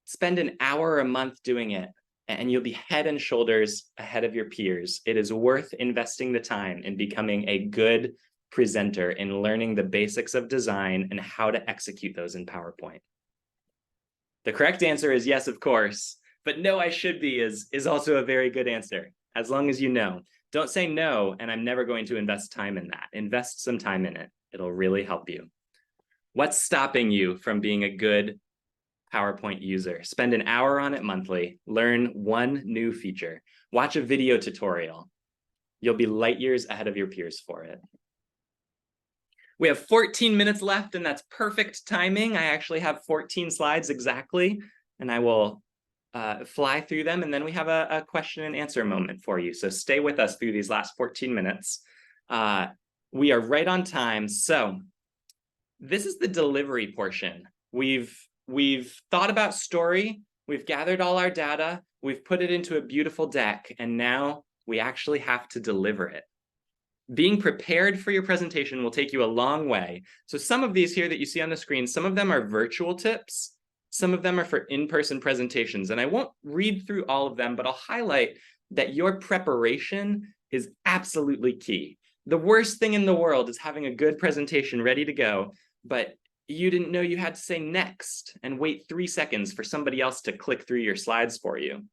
spend an hour a month doing it, and you'll be head and shoulders ahead of your peers. It is worth investing the time in becoming a good presenter, in learning the basics of design and how to execute those in PowerPoint. The correct answer is yes, of course. But no, I should be is also a very good answer, as long as you know. Don't say no, and I'm never going to invest time in that. Invest some time in it. It'll really help you. What's stopping you from being a good PowerPoint user? Spend an hour on it monthly. Learn one new feature. Watch a video tutorial. You'll be light years ahead of your peers for it. We have 14 minutes left, and that's perfect timing. I actually have 14 slides exactly, and I will fly through them, and then we have a question and answer moment for you. So stay with us through these last 14 minutes. We are right on time. So this is the delivery portion. We've thought about story, we've gathered all our data, we've put it into a beautiful deck, and now we actually have to deliver it. Being prepared for your presentation will take you a long way. So some of these here that you see on the screen, some of them are virtual tips. Some of them are for in-person presentations, and I won't read through all of them, but I'll highlight that your preparation is absolutely key. The worst thing in the world is having a good presentation ready to go, but you didn't know you had to say next and wait 3 seconds for somebody else to click through your slides for you.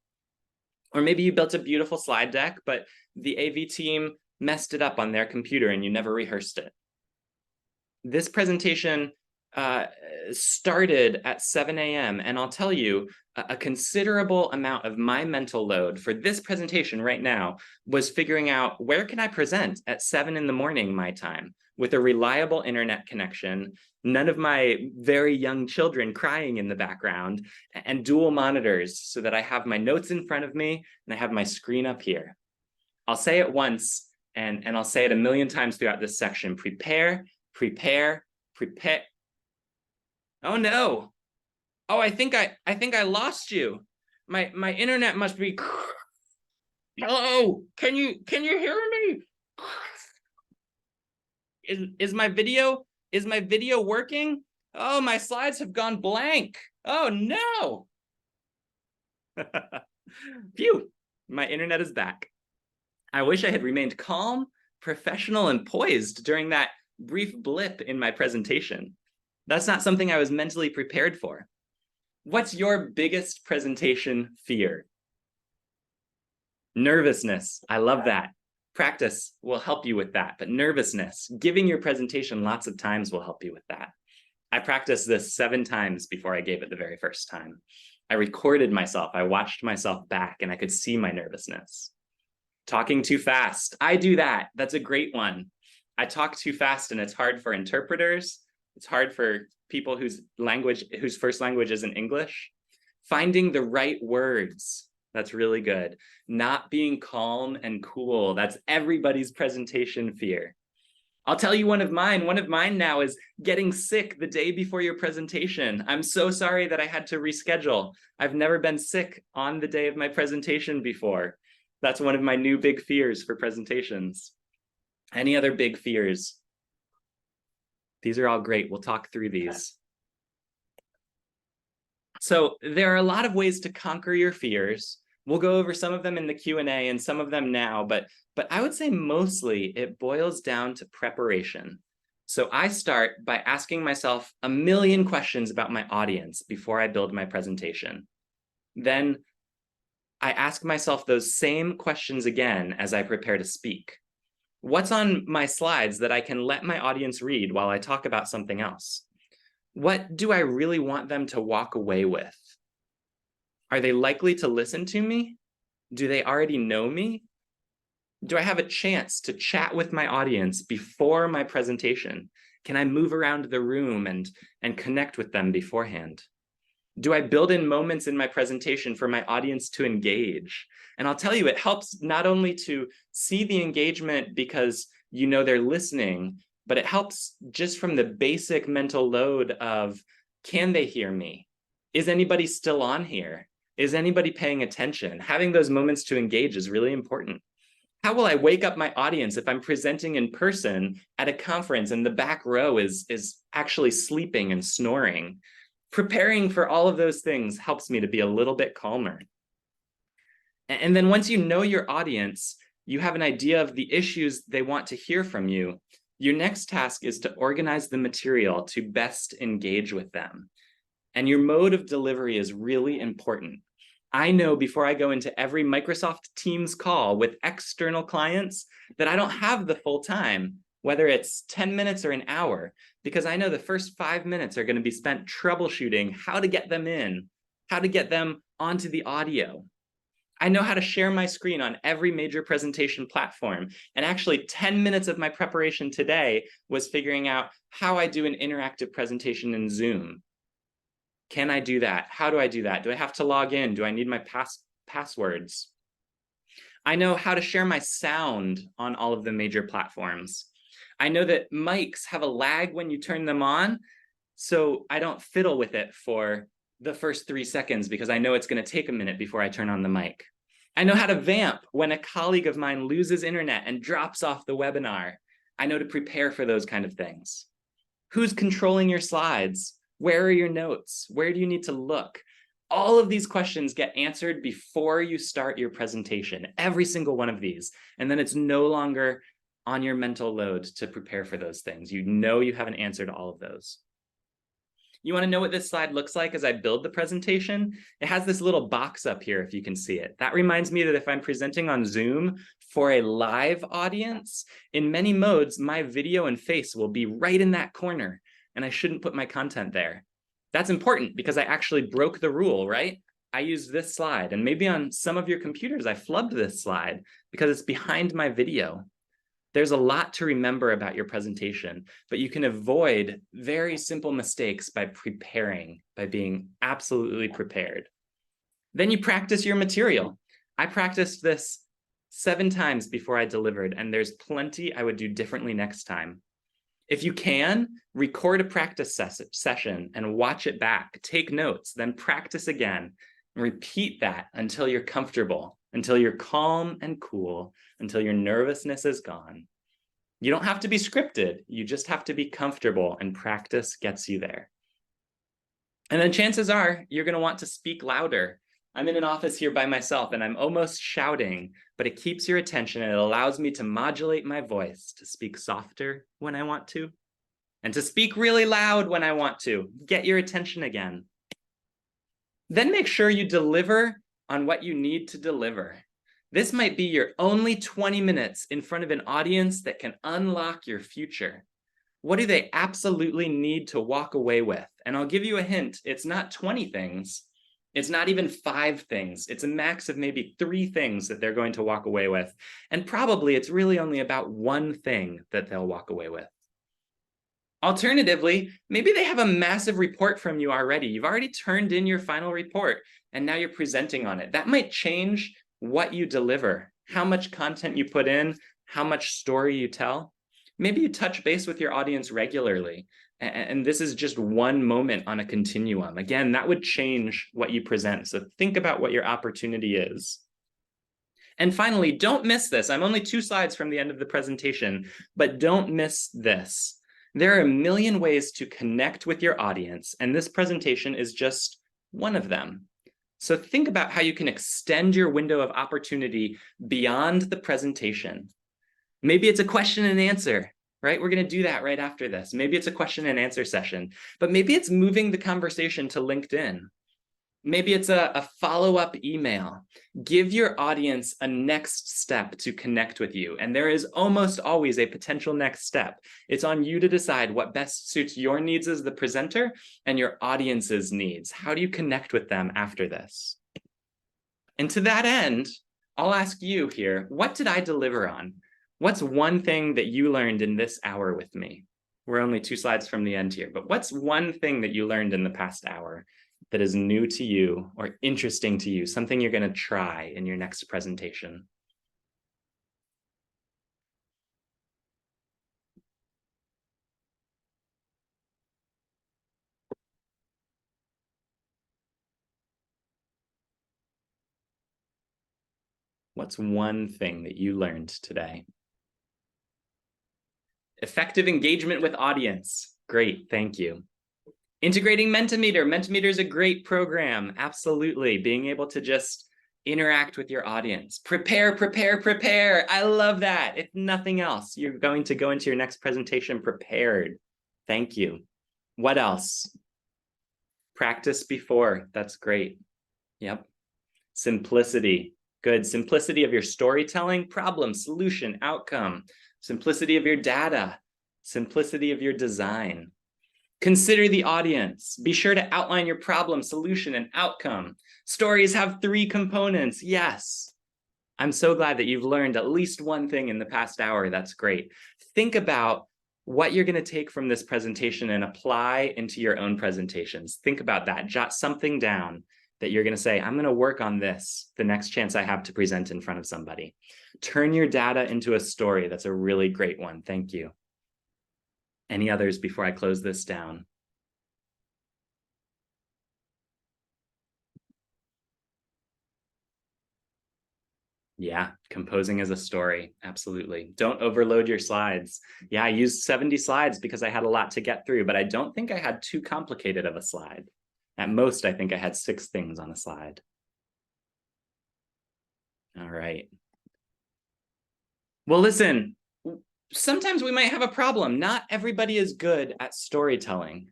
Or maybe you built a beautiful slide deck, but the AV team messed it up on their computer and you never rehearsed it. This presentation started at 7 a.m. and I'll tell you, a considerable amount of my mental load for this presentation right now was figuring out where can I present at 7 in the morning my time with a reliable internet connection, none of my very young children crying in the background, and dual monitors so that I have my notes in front of me and I have my screen up here. I'll say it once and I'll say it a million times throughout this section. Prepare, prepare, prepare. Oh no. Oh, I think I lost you. My internet must be. Hello, can you hear me? Is my video working? Oh, my slides have gone blank. Oh no. Phew, my internet is back. I wish I had remained calm, professional, and poised during that brief blip in my presentation. That's not something I was mentally prepared for. What's your biggest presentation fear? Nervousness. I love that. Practice will help you with that, but nervousness, giving your presentation lots of times will help you with that. I practiced this 7 times before I gave it the very first time. I recorded myself, I watched myself back, and I could see my nervousness. Talking too fast. I do that. That's a great one. I talk too fast, and it's hard for interpreters. It's hard for people whose first language isn't English. Finding the right words. That's really good. Not being calm and cool. That's everybody's presentation fear. I'll tell you one of mine. One of mine now is getting sick the day before your presentation. I'm so sorry that I had to reschedule. I've never been sick on the day of my presentation before. That's one of my new big fears for presentations. Any other big fears? These are all great. We'll talk through these. So there are a lot of ways to conquer your fears. We'll go over some of them in the Q&A and some of them now, but I would say mostly it boils down to preparation. So I start by asking myself a million questions about my audience before I build my presentation. Then I ask myself those same questions again as I prepare to speak. What's on my slides that I can let my audience read while I talk about something else? What do I really want them to walk away with? Are they likely to listen to me? Do they already know me? Do I have a chance to chat with my audience before my presentation? Can I move around the room and connect with them beforehand? Do I build in moments in my presentation for my audience to engage? And I'll tell you, it helps not only to see the engagement because you know they're listening, but it helps just from the basic mental load of, can they hear me? Is anybody still on here? Is anybody paying attention? Having those moments to engage is really important. How will I wake up my audience if I'm presenting in person at a conference and the back row is actually sleeping and snoring? Preparing for all of those things helps me to be a little bit calmer. And then once you know your audience, you have an idea of the issues they want to hear from you. Your next task is to organize the material to best engage with them. And your mode of delivery is really important. I know before I go into every Microsoft Teams call with external clients that I don't have the full time, whether it's 10 minutes or an hour, because I know the first 5 minutes are going to be spent troubleshooting how to get them in, how to get them onto the audio. I know how to share my screen on every major presentation platform. And actually 10 minutes of my preparation today was figuring out how I do an interactive presentation in Zoom. Can I do that? How do I do that? Do I have to log in? Do I need my passwords? I know how to share my sound on all of the major platforms. I know that mics have a lag when you turn them on, so I don't fiddle with it for the first 3 seconds because I know it's going to take a minute before I turn on the mic. I know how to vamp when a colleague of mine loses internet and drops off the webinar. I know to prepare for those kind of things. Who's controlling your slides? Where are your notes? Where do you need to look? All of these questions get answered before you start your presentation, every single one of these. And then it's no longer on your mental load to prepare for those things. You know you have an answer to all of those. You want to know what this slide looks like as I build the presentation? It has this little box up here, if you can see it. That reminds me that if I'm presenting on Zoom for a live audience, in many modes, my video and face will be right in that corner, and I shouldn't put my content there. That's important because I actually broke the rule, right? I used this slide, and maybe on some of your computers, I flubbed this slide because it's behind my video. There's a lot to remember about your presentation, but you can avoid very simple mistakes by preparing, by being absolutely prepared. Then you practice your material. I practiced this 7 times before I delivered, and there's plenty I would do differently next time. If you can, record a practice session and watch it back, take notes, then practice again, and repeat that until you're comfortable, until you're calm and cool, until your nervousness is gone. You don't have to be scripted. You just have to be comfortable, and practice gets you there. And then chances are you're going to want to speak louder. I'm in an office here by myself and I'm almost shouting, but it keeps your attention and it allows me to modulate my voice to speak softer when I want to. and to speak really loud when I want to, get your attention again. Then make sure you deliver on what you need to deliver. This might be your only 20 minutes in front of an audience that can unlock your future. What do they absolutely need to walk away with? And I'll give you a hint. It's not 20 things. It's not even 5 things. It's a max of maybe 3 things that they're going to walk away with. And probably it's really only about 1 thing that they'll walk away with. Alternatively, maybe they have a massive report from you already. You've already turned in your final report, and now you're presenting on it. That might change what you deliver, how much content you put in, how much story you tell. Maybe you touch base with your audience regularly, and this is just one moment on a continuum. Again, that would change what you present. So think about what your opportunity is. And finally, don't miss this. I'm only 2 slides from the end of the presentation, but don't miss this. There are a million ways to connect with your audience, and this presentation is just one of them. So think about how you can extend your window of opportunity beyond the presentation. Maybe it's a question and answer, right? We're going to do that right after this. Maybe it's a question and answer session, but maybe it's moving the conversation to LinkedIn. Maybe it's a follow-up email. Give your audience a next step to connect with you. And there is almost always a potential next step. It's on you to decide what best suits your needs as the presenter and your audience's needs. How do you connect with them after this? And to that end, I'll ask you here, what did I deliver on? What's one thing that you learned in this hour with me? We're only 2 slides from the end here, but what's one thing that you learned in the past hour that is new to you or interesting to you, something you're going to try in your next presentation? What's one thing that you learned today? Effective engagement with audience. Great, thank you. Integrating Mentimeter. Mentimeter is a great program. Absolutely. Being able to just interact with your audience. Prepare, prepare, prepare. I love that. If nothing else, you're going to go into your next presentation prepared. Thank you. What else? Practice before. That's great. Yep. Simplicity. Good. Simplicity of your storytelling, problem, solution, outcome. Simplicity of your data. Simplicity of your design. Consider the audience. Be sure to outline your problem, solution, and outcome. Stories have 3 components. Yes. I'm so glad that you've learned at least one thing in the past hour. That's great. Think about what you're going to take from this presentation and apply into your own presentations. Think about that. Jot something down that you're going to say, I'm going to work on this the next chance I have to present in front of somebody. Turn your data into a story. That's a really great one. Thank you. Any others before I close this down? Yeah, composing as a story. Absolutely. Don't overload your slides. Yeah, I used 70 slides because I had a lot to get through, but I don't think I had too complicated of a slide. At most, I think I had 6 things on a slide. All right. Well, listen, sometimes we might have a problem. Not everybody is good at storytelling,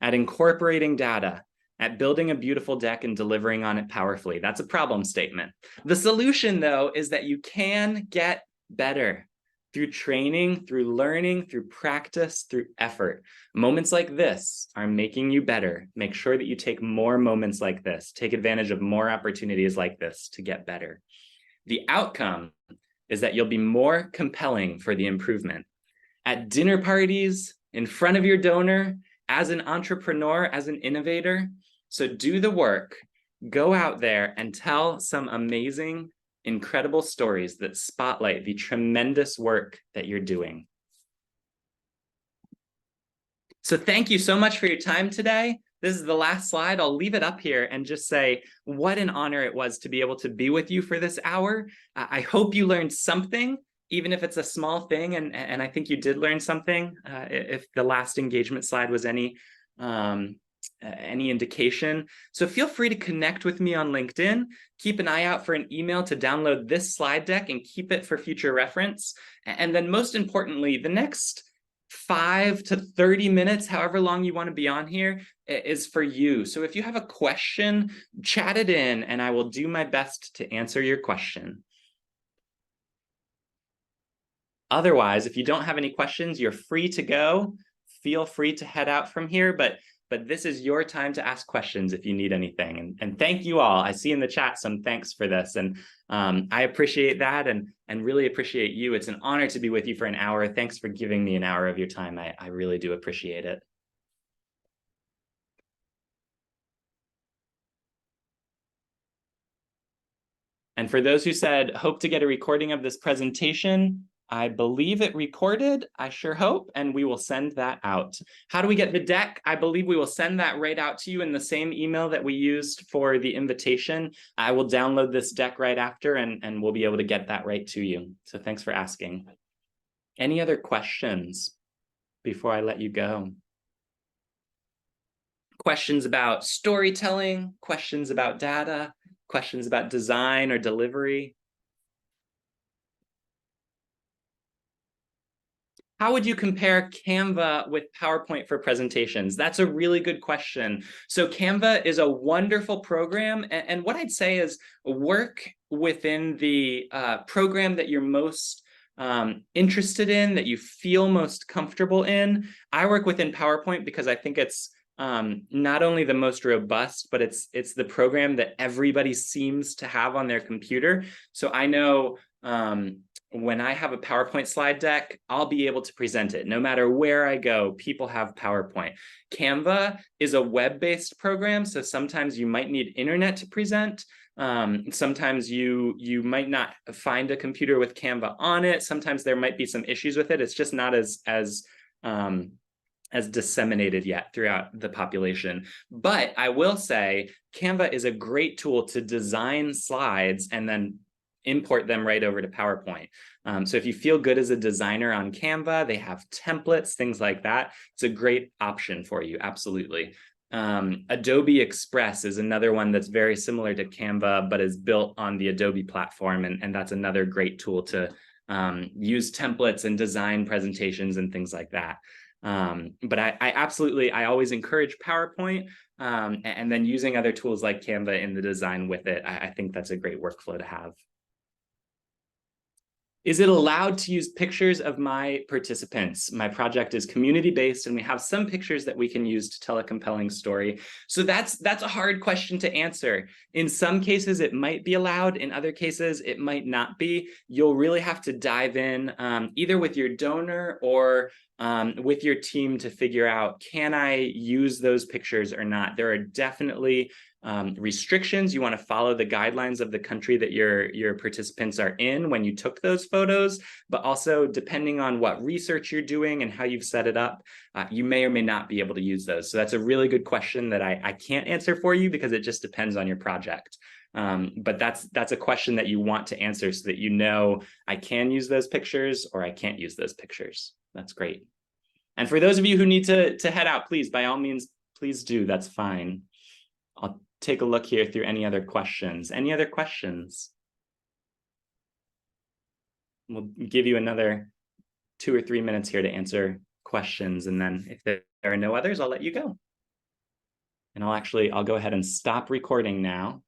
at incorporating data, at building a beautiful deck and delivering on it powerfully. That's a problem statement. The solution, though, is that you can get better through training, through learning, through practice, through effort. Moments like this are making you better. Make sure that you take more moments like this. Take advantage of more opportunities like this to get better. The outcome is that you'll be more compelling for the improvement. At dinner parties, in front of your donor, as an entrepreneur, as an innovator. So do the work, go out there and tell some amazing, incredible stories that spotlight the tremendous work that you're doing. So thank you so much for your time today. This is the last slide. I'll leave it up here and just say what an honor it was to be able to be with you for this hour. I hope you learned something, even if it's a small thing. And I think you did learn something, if the last engagement slide was any indication. So feel free to connect with me on LinkedIn. Keep an eye out for an email to download this slide deck and keep it for future reference. And then most importantly, the next 5 to 30 minutes, however long you want to be on here, is for you. So if you have a question, chat it in and I will do my best to answer your question. Otherwise, if you don't have any questions, you're free to go. Feel free to head out from here, but this is your time to ask questions if you need anything. And thank you all. I see in the chat some thanks for this, and I appreciate that and really appreciate you. It's an honor to be with you for an hour. Thanks for giving me an hour of your time. I really do appreciate it. And for those who said, hope to get a recording of this presentation, I believe it recorded, I sure hope, and we will send that out. How do we get the deck? I believe we will send that right out to you in the same email that we used for the invitation. I will download this deck right after, and we'll be able to get that right to you. So thanks for asking. Any other questions before I let you go? Questions about storytelling, questions about data, questions about design or delivery? How would you compare Canva with PowerPoint for presentations? That's a really good question. So Canva is a wonderful program. And what I'd say is work within the program that you're most interested in, that you feel most comfortable in. I work within PowerPoint because I think it's not only the most robust, but it's the program that everybody seems to have on their computer. So I know when I have a PowerPoint slide deck, I'll be able to present it. No matter where I go, people have PowerPoint. Canva is a web-based program, so sometimes you might need internet to present. Sometimes you might not find a computer with Canva on it. Sometimes there might be some issues with it. It's just not as disseminated yet throughout the population. But I will say Canva is a great tool to design slides and then import them right over to PowerPoint. So if you feel good as a designer on Canva, they have templates, things like that. It's a great option for you, absolutely. Adobe Express is another one that's very similar to Canva, but is built on the Adobe platform. And that's another great tool to use templates and design presentations and things like that. But I always encourage PowerPoint, and then using other tools like Canva in the design with it. I think that's a great workflow to have. Is it allowed to use pictures of my participants? My project is community-based, and we have some pictures that we can use to tell a compelling story. So that's a hard question to answer. In some cases, it might be allowed. In other cases, it might not be. You'll really have to dive in either with your donor or with your team to figure out, can I use those pictures or not? There are definitely restrictions. You want to follow the guidelines of the country that your participants are in when you took those photos, but also depending on what research you're doing and how you've set it up, you may or may not be able to use those. So that's a really good question that I can't answer for you because it just depends on your project. But that's a question that you want to answer so that you know I can use those pictures or I can't use those pictures. That's great. And for those of you who need to head out, please, by all means, please do. That's fine. I'll take a look here through any other questions. Any other questions? We'll give you another 2 or 3 minutes here to answer questions. And then if there are no others, I'll let you go. And I'll go ahead and stop recording now.